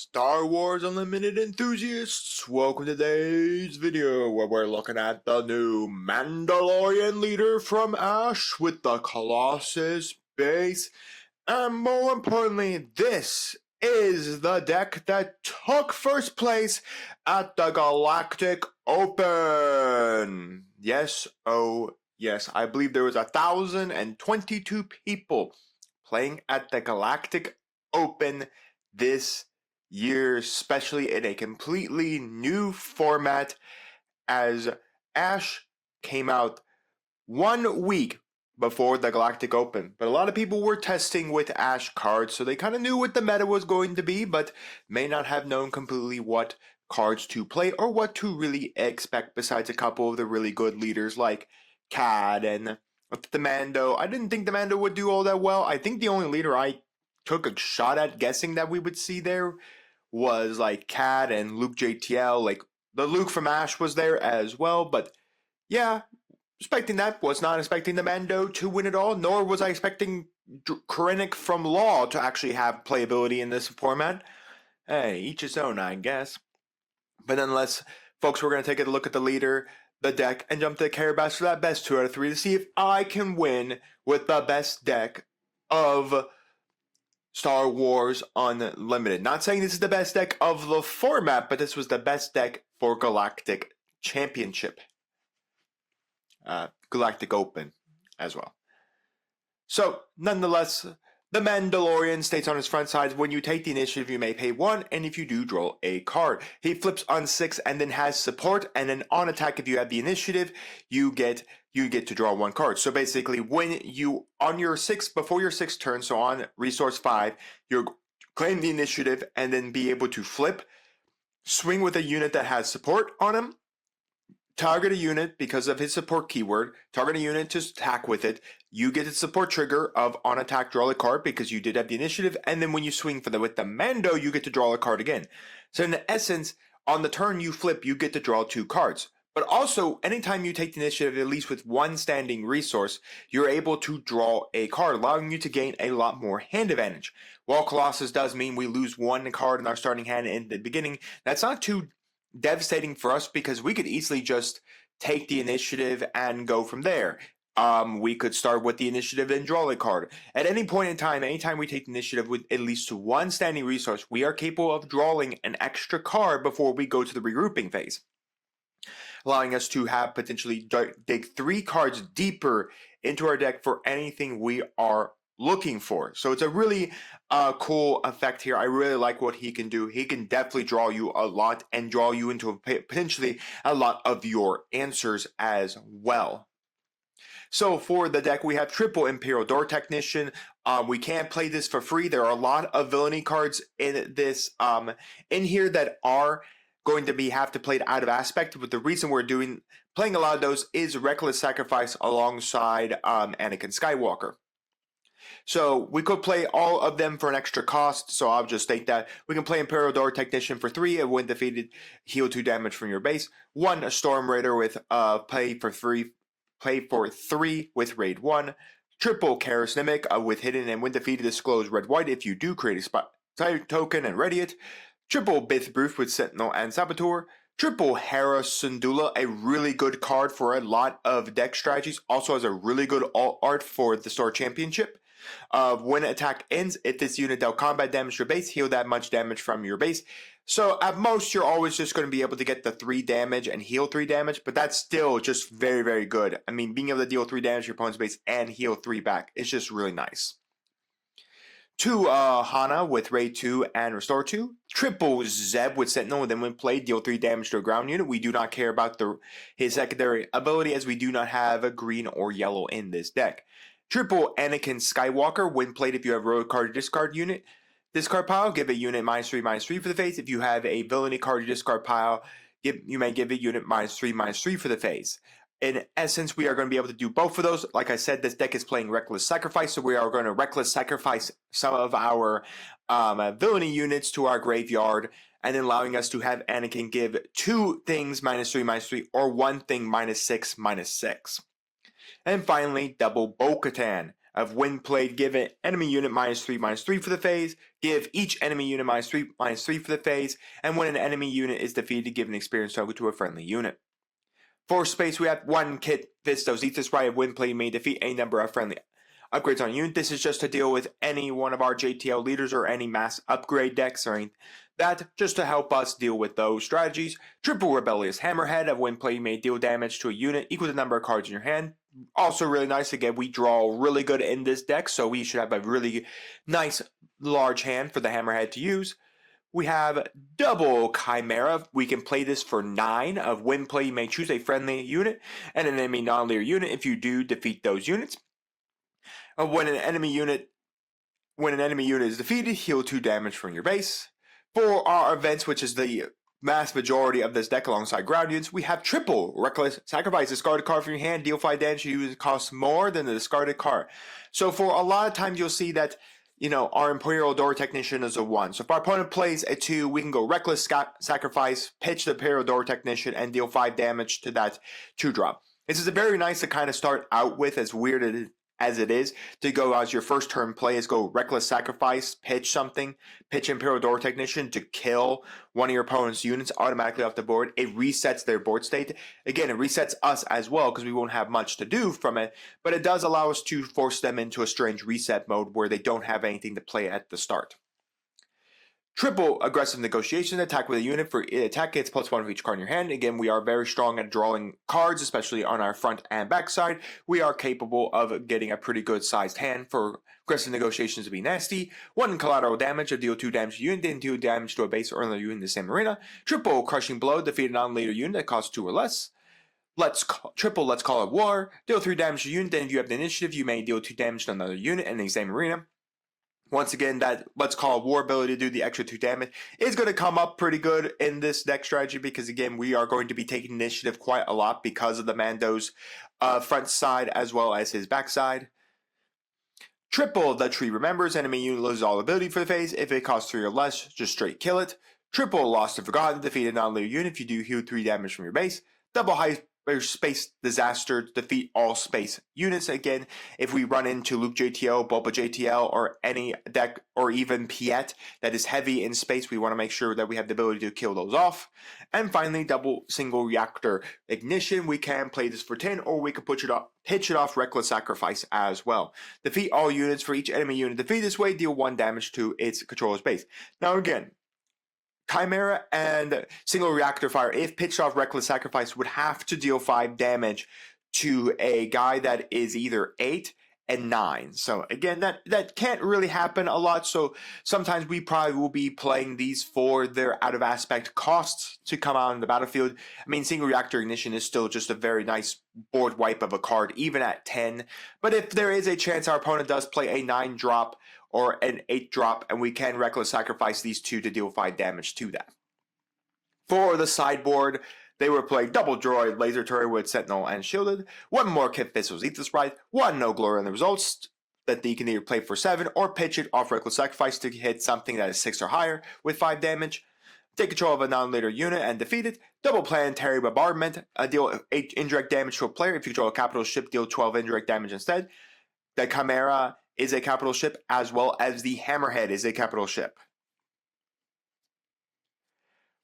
Star Wars Unlimited enthusiasts, welcome to today's video where we're looking at the new Mandalorian leader from Ash with the Colossus base, and more importantly, this is the deck that took first place at the Galactic Open. Yes, oh yes, I believe there was 1,022 people playing at the Galactic Open this year, especially in a completely new format, as Ash came out 1 week before the Galactic Open. But a lot of people were testing with Ash cards, so they kind of knew what the meta was going to be, but may not have known completely what cards to play or what to really expect, besides a couple of the really good leaders like Cad and the Mando. I didn't think the Mando would do all that well. I think the only leader I took a shot at guessing that we would see there was like Cad and Luke JTL. Like the Luke from Ash was there as well, but yeah, expecting that. Was not expecting the Mando to win it all, nor was I expecting Krennic from Law to actually have playability in this format. Hey, each his own, I guess. But nonetheless, folks, we're going to take a look at the leader, the deck, and jump to the care best for that best 2 out of 3 to see if I can win with the best deck of Star Wars Unlimited. Not saying this is the best deck of the format, but this was the best deck for Galactic Championship. Galactic Open as well. So, nonetheless, the Mandalorian states on his front side, when you take the initiative, you may pay 1, and if you do, draw a card. He flips on 6 and then has support, and then on attack, if you have the initiative, you get to draw 1 card. So basically, when you, on your 6, before your 6th turn, so on resource 5, you claim the initiative and then be able to flip, swing with a unit that has support on him, target a unit because of his support keyword, target a unit to attack with it, you get its support trigger of on attack draw a card because you did have the initiative, and then when you swing with the Mando, you get to draw a card again. So in essence, on the turn you flip, you get to draw 2 cards. But also, anytime you take the initiative, at least with 1 standing resource, you're able to draw a card, allowing you to gain a lot more hand advantage. While Colossus does mean we lose 1 card in our starting hand in the beginning, that's not too devastating for us because we could easily just take the initiative and go from there. We could start with the initiative and draw a card. At any point in time, anytime we take the initiative with at least 1 standing resource, we are capable of drawing an extra card before we go to the regrouping phase, allowing us to have potentially dig 3 cards deeper into our deck for anything we are looking for. So it's a really cool effect here. I really like what he can do. He can definitely draw you a lot and draw you into potentially a lot of your answers as well. So for the deck, we have triple Imperial Door Technician. We can't play this for free. There are a lot of villainy cards in this in here that are going to have to play it out of aspect, but the reason we're playing a lot of those is Reckless Sacrifice alongside Anakin Skywalker. So we could play all of them for an extra cost, so I'll just state that. We can play Imperial Door Technician for 3, and when defeated, heal 2 damage from your base. 1 Storm Raider with play for 3 with Raid 1. Triple Karis Nimic with Hidden, and when defeated, disclose red-white if you do create a spot token and ready it. Triple Bith Broof with Sentinel and Saboteur. Triple Hera Syndulla, a really good card for a lot of deck strategies. Also has a really good alt art for the Star Championship. When attack ends, if this unit dealt combat damage to your base, heal that much damage from your base. So at most, you're always just going to be able to get the 3 damage and heal 3 damage, but that's still just very, very good. I mean, being able to deal 3 damage to your opponent's base and heal 3 back is just really nice. 2 Hana with Raid 2 and Restore 2. Triple Zeb with Sentinel, and then when played, deal 3 damage to a ground unit. We do not care about his secondary ability, as we do not have a green or yellow in this deck. Triple Anakin Skywalker, when played, if you have a road card discard unit, discard pile, give a unit -3/-3 for the phase. If you have a villainy card discard pile, you may give a unit -3/-3 for the phase. In essence, we are going to be able to do both of those. Like I said, this deck is playing Reckless Sacrifice, so we are going to Reckless Sacrifice some of our villainy units to our graveyard, and then allowing us to have Anakin give 2 things -3/-3 or 1 thing -6/-6. And finally, double Bo-Katan, of when played, give an enemy unit -3/-3 for the phase, give each enemy unit -3/-3 for the phase, and when an enemy unit is defeated, give an experience token to a friendly unit. For space, we have 1 kit Vistos Ethos Right of when played may defeat a number of friendly upgrades on a unit. This is just to deal with any one of our JTL leaders or any mass upgrade decks or anything that, just to help us deal with those strategies. Triple Rebellious Hammerhead of when played may deal damage to a unit equal to the number of cards in your hand. Also really nice. Again, we draw really good in this deck, so we should have a really nice large hand for the Hammerhead to use. We have Double Chimera. We can play this for 9 of when played you may choose a friendly unit and an enemy non-leader unit. If you do, defeat those units. When an enemy unit is defeated, heal 2 damage from your base. For our events, which is the mass majority of this deck alongside ground units, we have Triple Reckless Sacrifice. Discard a card from your hand, deal 5 damage to you, it costs more than the discarded card. So for a lot of times you'll see that, you know, our Imperial Door Technician is a 1. So if our opponent plays a 2, we can go Reckless Sacrifice, pitch the Imperial Door Technician, and deal 5 damage to that 2-drop. This is a very nice to kind of start out with, as weird as it is, to go as your first turn play is go Reckless Sacrifice, pitch something, pitch Imperial Door Technician to kill one of your opponent's units automatically off the board. It resets their board state. Again, it resets us as well because we won't have much to do from it, but it does allow us to force them into a strange reset mode where they don't have anything to play at the start. Triple Aggressive Negotiation. Attack with a unit. For attack gets +1 for each card in your hand. Again, we are very strong at drawing cards, especially on our front and back side. We are capable of getting a pretty good sized hand for Aggressive Negotiations to be nasty. 1 collateral damage, deal 2 damage to a unit, then 2 damage to a base or another unit in the same arena. Triple Crushing Blow. Defeat a non-leader unit that costs 2 or less. Let's Call It War. Deal 3 damage to a unit, then if you have the initiative, you may deal 2 damage to another unit in the same arena. Once again, that Let's Call It War ability to do the extra 2 damage is going to come up pretty good in this deck strategy because, again, we are going to be taking initiative quite a lot because of the Mando's front side as well as his back side. Triple The Tree Remembers. Enemy unit loses all ability for the phase. If it costs 3 or less, just straight kill it. Triple Lost and Forgotten. Defeat a non-leader unit. If you do, heal 3 damage from your base. Double Space Disaster to defeat all space units. Again, if we run into Luke JTL, Boba JTL, or any deck, or even Piet that is heavy in space, we want to make sure that we have the ability to kill those off. And finally, Double Single Reactor Ignition. We can play this for 10, or we can pitch it off Reckless Sacrifice as well. Defeat all units. For each enemy unit defeat this way, deal 1 damage to its controller's base. Now again, Chimera and Single Reactor Fire, if pitched off Reckless Sacrifice, would have to deal 5 damage to a guy that is either 8 and 9. So again, that can't really happen a lot. So sometimes we probably will be playing these for their out of aspect costs to come out in the battlefield. I mean, Single Reactor Ignition is still just a very nice board wipe of a card, even at 10. But if there is a chance our opponent does play a 9-drop or an 8-drop, and we can Reckless Sacrifice these 2 to deal 5 damage to that. For the sideboard, they were playing Double Droid, Laser Turret with Sentinel and Shielded, 1 more Kit Thistle's Ethos Right, 1 No Glory in the results that you can either play for 7 or pitch it off Reckless Sacrifice to hit something that is 6 or higher with 5 damage. Take control of a non-leader unit and defeat it. Double Planetary Bombardment, deal 8 indirect damage to a player. If you control a capital ship, deal 12 indirect damage instead. The Chimera is a capital ship, as well as the Hammerhead is a capital ship.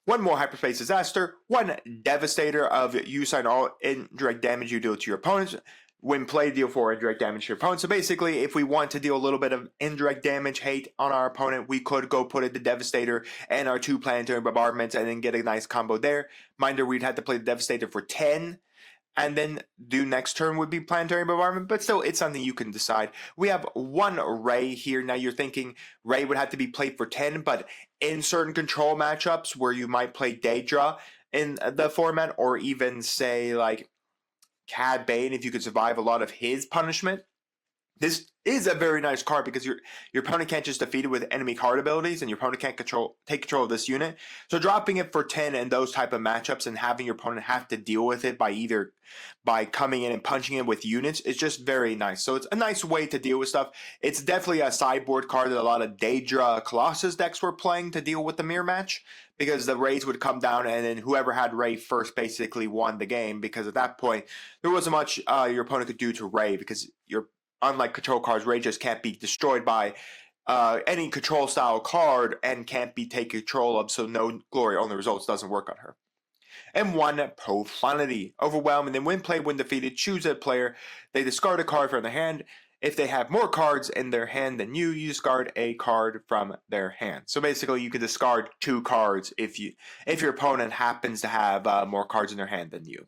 1 more Hyperspace Disaster, 1 Devastator of you assign all indirect damage you deal to your opponents. When played, deal 4 indirect damage to your opponent. So basically, if we want to deal a little bit of indirect damage hate on our opponent, we could go put in the Devastator and our 2 Planetary Bombardments and then get a nice combo there. Reminder, we'd have to play the Devastator for 10. And then do next turn would be Planetary Bombardment, but still, it's something you can decide. We have 1 Ray here. Now you're thinking Ray would have to be played for 10, but in certain control matchups where you might play Daedra in the format, or even say like Cad Bane, if you could survive a lot of his punishment, this is a very nice card because your opponent can't just defeat it with enemy card abilities, and your opponent can't take control of this unit. So dropping it for 10 in those type of matchups and having your opponent have to deal with it by coming in and punching it with units is just very nice. So it's a nice way to deal with stuff. It's definitely a sideboard card that a lot of Daedra Colossus decks were playing to deal with the mirror match, because the Rays would come down and then whoever had Ray first basically won the game, because at that point there wasn't much your opponent could do to Ray because your unlike control cards, Rage just can't be destroyed by any control style card and can't be taken control of, so no glory only results doesn't work on her. And 1 Profanity. Overwhelm, and then when played, when defeated, choose a player. They discard a card from their hand. If they have more cards in their hand than you discard a card from their hand. So basically, you can discard 2 cards if your opponent happens to have more cards in their hand than you.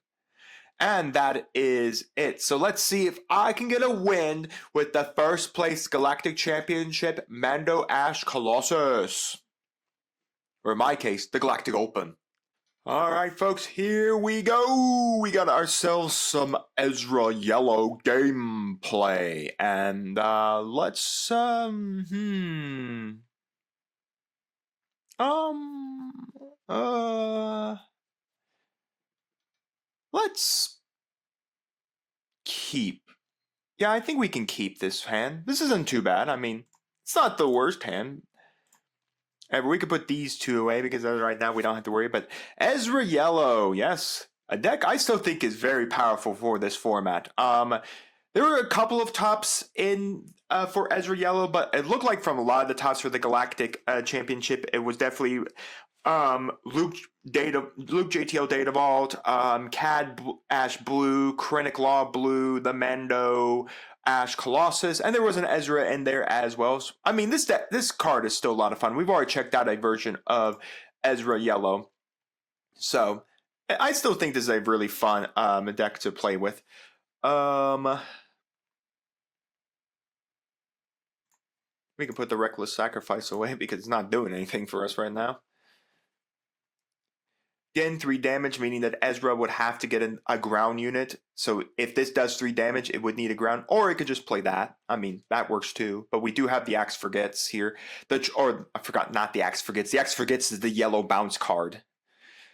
And that is it. So let's see if I can get a win with the first place Galactic Championship Mando Ash Colossus. Or in my case, the Galactic Open. Alright folks, here we go! We got ourselves some Ezra Yellow gameplay. And let's let's keep. Yeah, I think we can keep this hand. This isn't too bad. I mean, it's not the worst hand. We could put these 2 away because right now we don't have to worry. But Ezra Yellow, yes. A deck I still think is very powerful for this format. There were a couple of tops in for Ezra Yellow, but it looked like from a lot of the tops for the Galactic Championship, it was definitely Luke JTL Data Vault, Cad Ash Blue, Krennic Law Blue, the Mando Ash Colossus, and there was an Ezra in there as well. So, I mean, this card is still a lot of fun. We've already checked out a version of Ezra Yellow, so I still think this is a really fun deck to play with. We can put the Reckless Sacrifice away because it's not doing anything for us right now. Again, 3 damage, meaning that Ezra would have to get a ground unit. So if this does 3 damage, it would need a ground, or it could just play that. I mean, that works too. But we do have the Axe Forgets here. Or I forgot, not the Axe Forgets. The Axe Forgets is the yellow bounce card.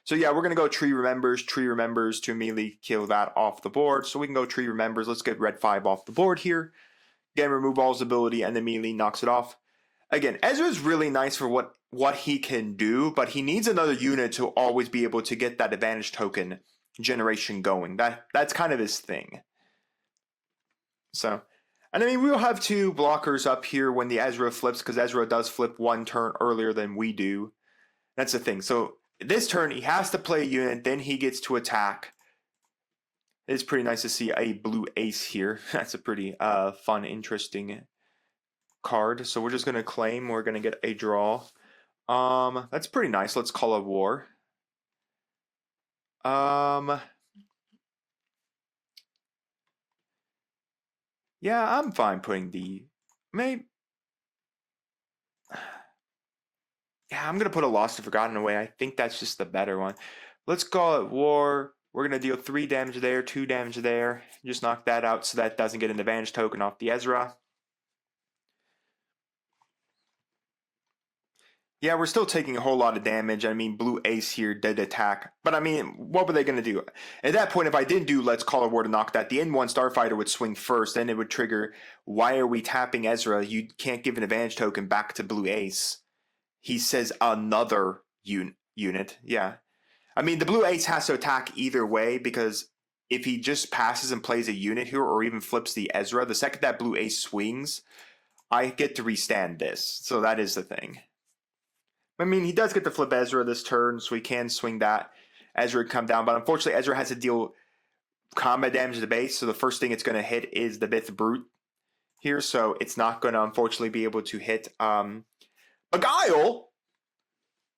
So yeah, we're going to go Tree Remembers to immediately kill that off the board. So we can go Tree Remembers. Let's get red 5 off the board here. Again, remove all's ability and immediately knocks it off. Again, Ezra's really nice for what he can do, but he needs another unit to always be able to get that advantage token generation going. That's kind of his thing. So, and I mean, we'll have 2 blockers up here when the Ezra flips, because Ezra does flip 1 turn earlier than we do. That's the thing. So this turn, he has to play a unit, then he gets to attack. It's pretty nice to see a blue ace here. That's a pretty fun, interesting card. So we're just going to claim. We're going to get a draw. That's pretty nice. Let's call a war. Yeah, I'm fine putting the maybe. Yeah, I'm gonna put a Lost and Forgotten away. I think that's just the better one. Let's call it war. We're gonna deal 3 damage there, 2 damage there. Just knock that out so that doesn't get an advantage token off the Ezra. Yeah, we're still taking a whole lot of damage. I mean, blue ace here did attack. But I mean, what were they going to do? At that point, if I didn't do Let's Call a War to knock that, the N1 Starfighter would swing first. Then it would trigger, why are we tapping Ezra? You can't give an advantage token back to blue ace. He says another unit. Yeah. I mean, the blue ace has to attack either way, because if he just passes and plays a unit here or even flips the Ezra, the second that blue ace swings, I get to restand this. So that is the thing. I mean, he does get to flip Ezra this turn, so he can swing that. Ezra would come down, but unfortunately, Ezra has to deal combat damage to the base, so the first thing it's going to hit is the Bith Brute here, so it's not going to, unfortunately, be able to hit Beguile!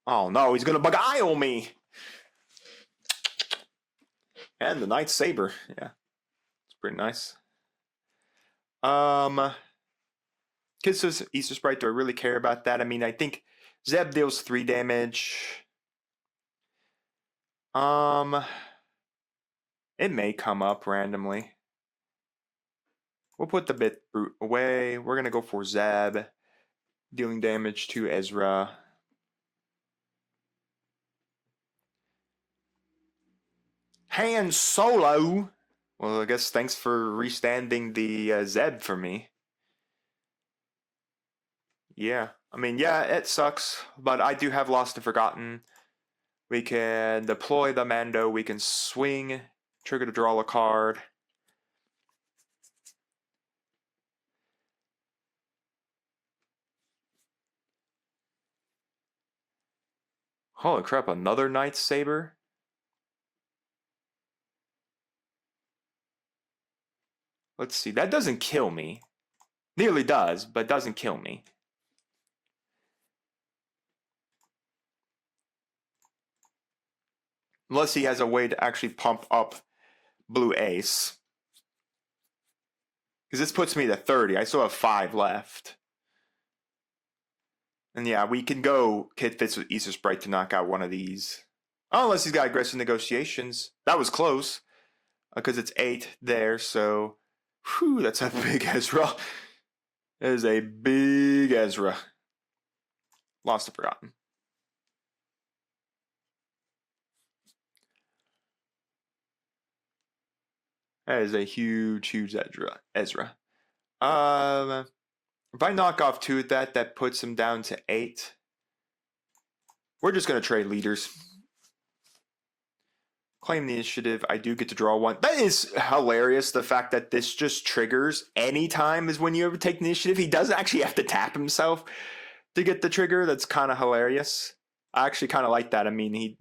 Oh no, he's going to Beguile me! And the Night Saber, yeah. It's pretty nice. Kisses, Easter Sprite, do I really care about that? I mean, I think Zeb deals 3 damage. It may come up randomly. We'll put the Bith Brute away. We're going to go for Zeb, dealing damage to Ezra. Han Solo! Well, I guess thanks for restanding the Zeb for me. Yeah, I mean, yeah, it sucks, but I do have Lost and Forgotten. We can deploy the Mando, we can swing, trigger to draw a card. Holy crap, another Knight Saber? Let's see, that doesn't kill me. Nearly does, but doesn't kill me. Unless he has a way to actually pump up blue ace. Because this puts me to 30. I still have 5 left. And yeah, we can go Kid Fits with Aether Sprite to knock out one of these. Unless he's got aggressive negotiations. That was close. Because it's 8 there, so... Whew, that's a big Ezra. That is a big Ezra. Lost and Forgotten. That is a huge, huge Ezra. If I knock off 2 with that, that puts him down to 8. We're just going to trade leaders. Claim the initiative. I do get to draw 1. That is hilarious, the fact that this just triggers anytime is when you ever take the initiative. He doesn't actually have to tap himself to get the trigger. That's kind of hilarious. I actually kind of like that. I mean, he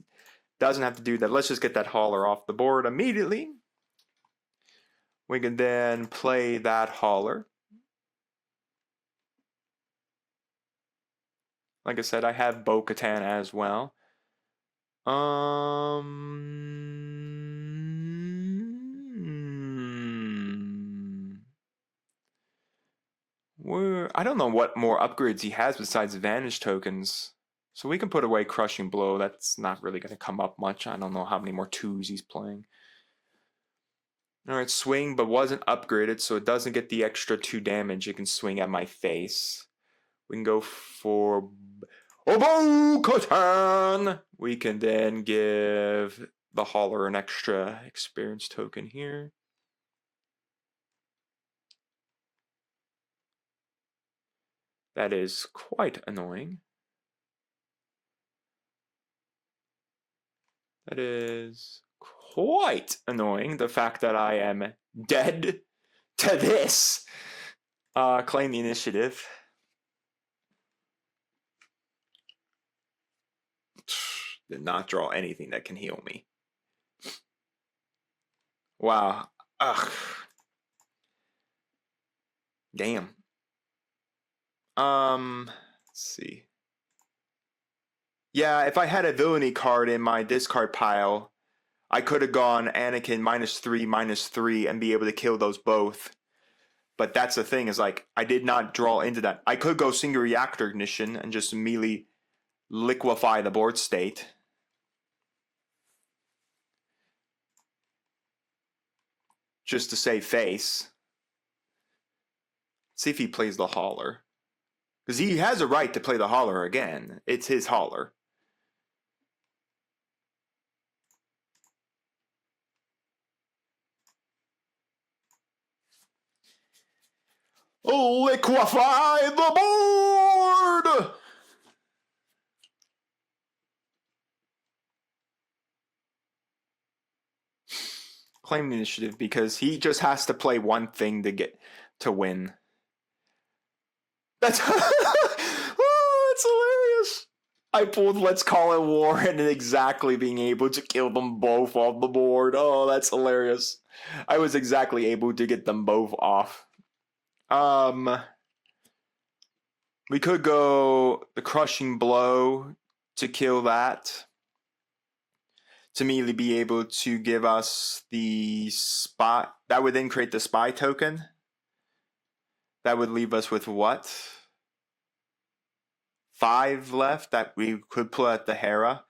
doesn't have to do that. Let's just get that hauler off the board immediately. We can then play that hauler. Like I said, I have 𝐕𝐈𝐃 as well. I don't know what more upgrades he has besides advantage tokens. So we can put away Crushing Blow. That's not really going to come up much. I don't know how many more 2s he's playing. Alright, swing, but wasn't upgraded, so it doesn't get the extra 2 damage. It can swing at my face. We can go for 𝐕𝐃𝐃. We can then give the hauler an extra experience token here. That is quite annoying. That is quite annoying, the fact that I am dead to this. Claim the initiative. Did not draw anything that can heal me. Wow. Ugh. Damn. Let's see. Yeah, if I had a villainy card in my discard pile, I could have gone Anakin -3/-3 and be able to kill those both. But that's the thing, is like, I did not draw into that. I could go Single Reactor Ignition and just immediately liquefy the board state. Just to save face. See if he plays the hauler. Because he has a right to play the hauler again. It's his hauler. Liquefy the board! Claim the initiative because he just has to play one thing to get to win. That's oh, that's hilarious. I pulled Let's Call It War and exactly being able to kill them both off the board. Oh, that's hilarious. I was exactly able to get them both off. We could go the Crushing Blow to kill that. To immediately be able to give us the spot. That would then create the spy token. That would leave us with what? 5 left that we could pull at the Hera.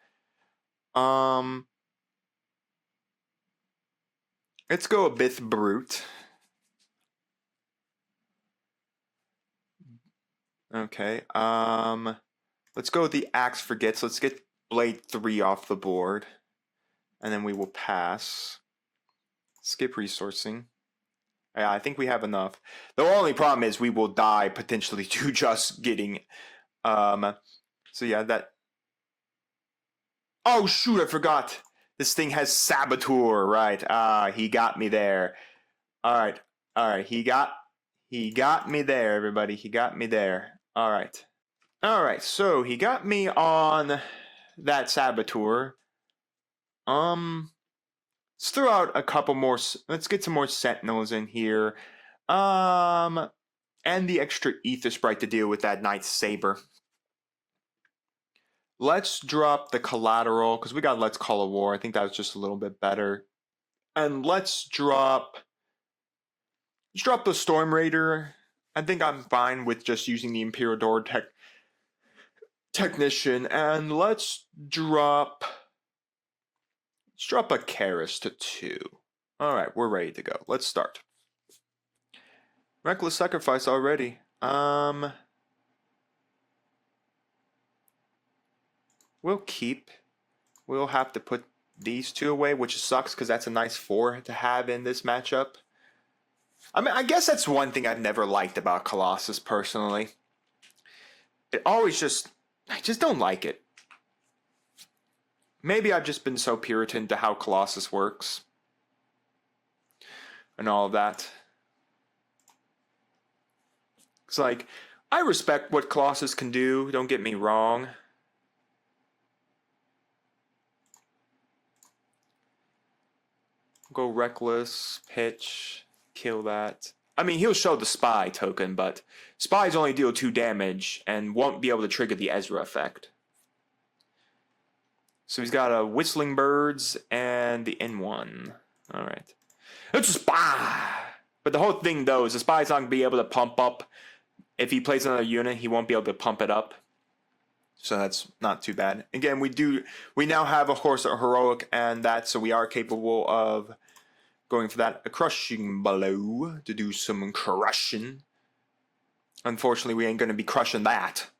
Let's go a bit brute. Okay. Let's go with the Axe Forgets. Let's get Blade 3 off the board. And then we will pass. Skip resourcing. Yeah, I think we have enough. The only problem is we will die potentially to just getting so yeah, that. Oh shoot, I forgot. This thing has Saboteur, right? He got me there. Alright. He got me there, everybody. He got me there. Alright, so he got me on that Saboteur. Let's throw out a couple more. Let's get some more Sentinels in here. And the extra Ether Sprite to deal with that Night Saber. Let's drop the Collateral, because we got Let's Call a War. I think that was just a little bit better. And let's drop the Storm Raider. I think I'm fine with just using the Imperial Door Technician. And let's drop a Karis to 2. Alright, we're ready to go. Let's start. Reckless Sacrifice already. We'll keep. We'll have to put these 2 away, which sucks because that's a nice 4 to have in this matchup. I mean, I guess that's one thing I've never liked about Colossus personally. I just don't like it. Maybe I've just been so Puritan to how Colossus works. And all of that. It's like, I respect what Colossus can do, don't get me wrong. Go Reckless, Pitch, kill that. I mean, he'll show the Spy token, but Spies only deal 2 damage and won't be able to trigger the Ezra effect. So he's got a Whistling Birds and the N1. Alright. It's a Spy! But the whole thing, though, is the Spy's not going to be able to pump up. If he plays another unit, he won't be able to pump it up. So that's not too bad. Again, we now have, of course, a Heroic and that, so we are capable of going for that. A Crushing Blow to do some crushing. Unfortunately, we ain't going to be crushing that.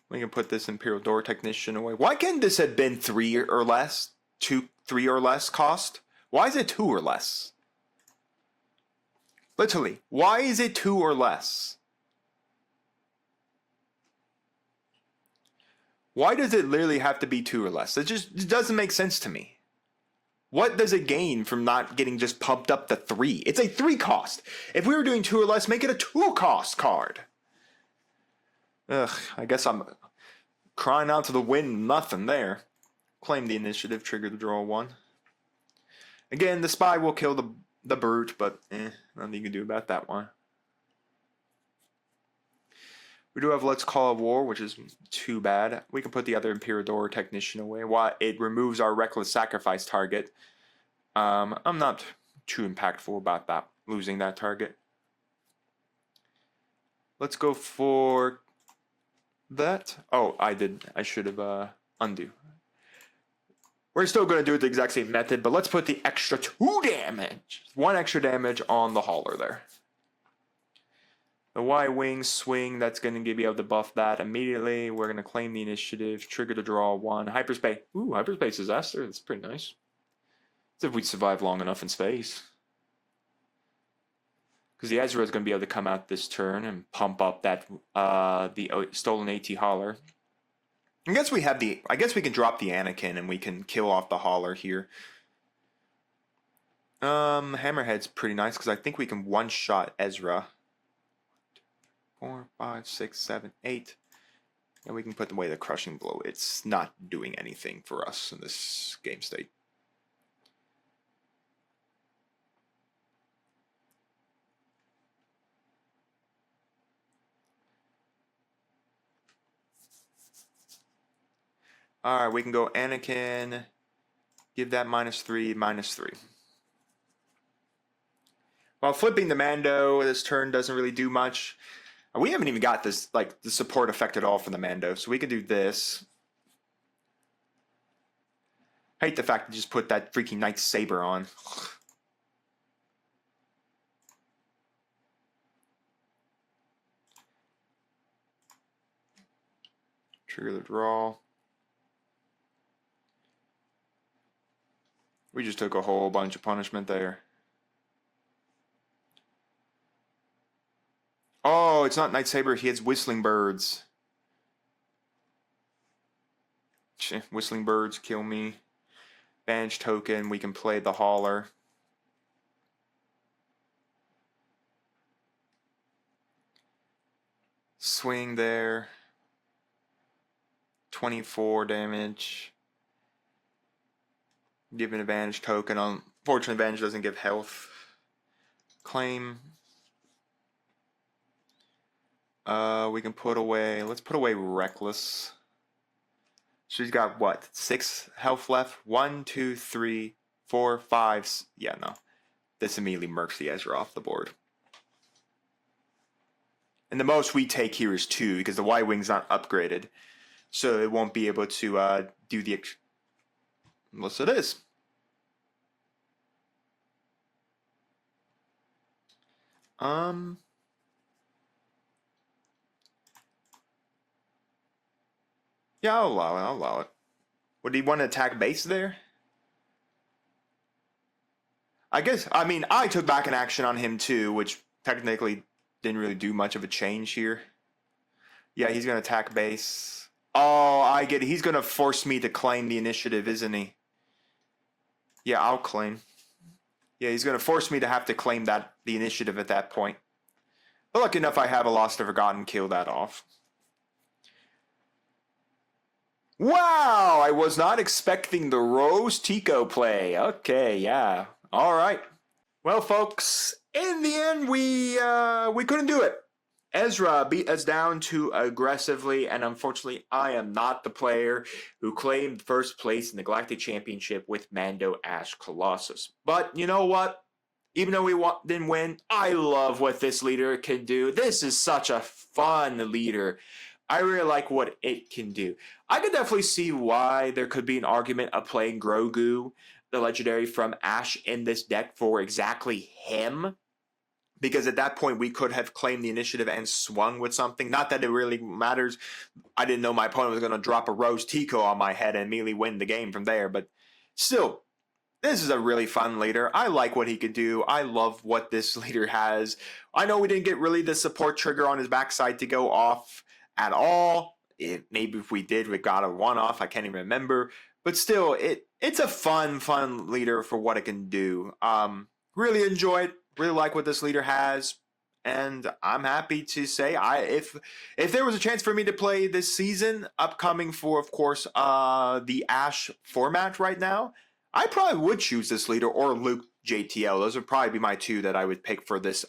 We can put this Imperial Door Technician away. Why can't this have been 3 or less? 3 or less cost? Why is it 2 or less? Literally, why is it 2 or less? Why does it literally have to be 2 or less? It doesn't make sense to me. What does it gain from not getting just pumped up to 3? It's a 3 cost. If we were doing 2 or less, make it a 2 cost card. Ugh, I guess I'm crying out to the wind. Nothing there. Claim the initiative, trigger the draw 1. Again, the Spy will kill the Brute, but nothing you can do about that one. We do have Let's Call a War, which is too bad. We can put the other Imperial Door Technician away. While it removes our Reckless Sacrifice target, I'm not too impactful about that, losing that target. Let's go for that. Oh, I should have undo. We're still going to do it the exact same method, but let's put the extra 2 damage. 1 extra damage on the hauler there. The Y-Wing swing, that's going to be able to buff that immediately. We're going to claim the initiative, trigger the draw 1. Hyperspace. Ooh, Hyperspace Disaster. That's pretty nice. As if we'd survive long enough in space. Because the Ezra is going to be able to come out this turn and pump up that the stolen AT hauler. I guess we can drop the Anakin and we can kill off the hauler here. Hammerhead's pretty nice because I think we can one-shot Ezra. 4, 5, 6, 7, 8. And we can put away the Crushing Blow. It's not doing anything for us in this game state. Alright, we can go Anakin. Give that -3, -3. While flipping the Mando this turn doesn't really do much. We haven't even got this, like, the support effect at all for the Mando, so we can do this. I hate the fact that you just put that freaking Night Saber on. Trigger the draw. We just took a whole bunch of punishment there. Oh, it's not Night Saber. He has Whistling Birds. Whistling Birds kill me. Banish token. We can play the hauler. Swing there. 24 damage. Give an advantage token. Unfortunately, advantage doesn't give health. Claim. We can put away. Let's put away Reckless. She's got what? 6 health left. 1, 2, 3, 4, 5. Yeah, no. This immediately murks the Ezra off the board. And the most we take here is 2 because the Y-Wing's not upgraded. So it won't be able to do the... Unless it is. Yeah, I'll allow it. Would he want to attack base there? I guess, I mean, I took back an action on him too, which technically didn't really do much of a change here. Yeah, he's going to attack base. Oh, I get it. He's going to force me to claim the initiative, isn't he? Yeah, I'll claim. Yeah, he's going to force me to have to claim the initiative at that point. But lucky enough, I have a Lost Forgotten kill that off. Wow, I was not expecting the 𝐒𝐍𝐍𝐄 play. Okay, yeah. All right. Well, folks, in the end, we couldn't do it. Ezra beat us down too aggressively, and unfortunately, I am not the player who claimed first place in the Galactic Championship with Mando, Ash, Colossus. But you know what? Even though we didn't win, I love what this leader can do. This is such a fun leader. I really like what it can do. I could definitely see why there could be an argument of playing Grogu, the legendary from Ash, in this deck for exactly him. Because at that point, we could have claimed the initiative and swung with something. Not that it really matters. I didn't know my opponent was going to drop a 𝐒𝐍𝐶𝐄 on my head and immediately win the game from there. But still, this is a really fun leader. I like what he could do. I love what this leader has. I know we didn't get really the support trigger on his backside to go off at all. Maybe if we did, we got a one-off. I can't even remember. But still, it's a fun leader for what it can do. Really enjoy it. Really like what this leader has. And I'm happy to say, if there was a chance for me to play this season, upcoming for, of course, the Ash format right now, I probably would choose this leader or Luke JTL. Those would probably be my two that I would pick for this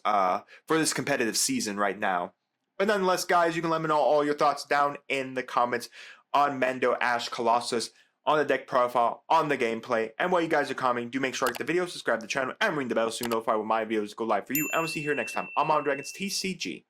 competitive season right now. But nonetheless, guys, you can let me know all your thoughts down in the comments on Mando, Ash, Colossus, on the deck profile, on the gameplay. And while you guys are commenting, do make sure to like the video, subscribe to the channel, and ring the bell so you know when my videos go live for you. And we'll see you here next time. I'm on Dragons TCG.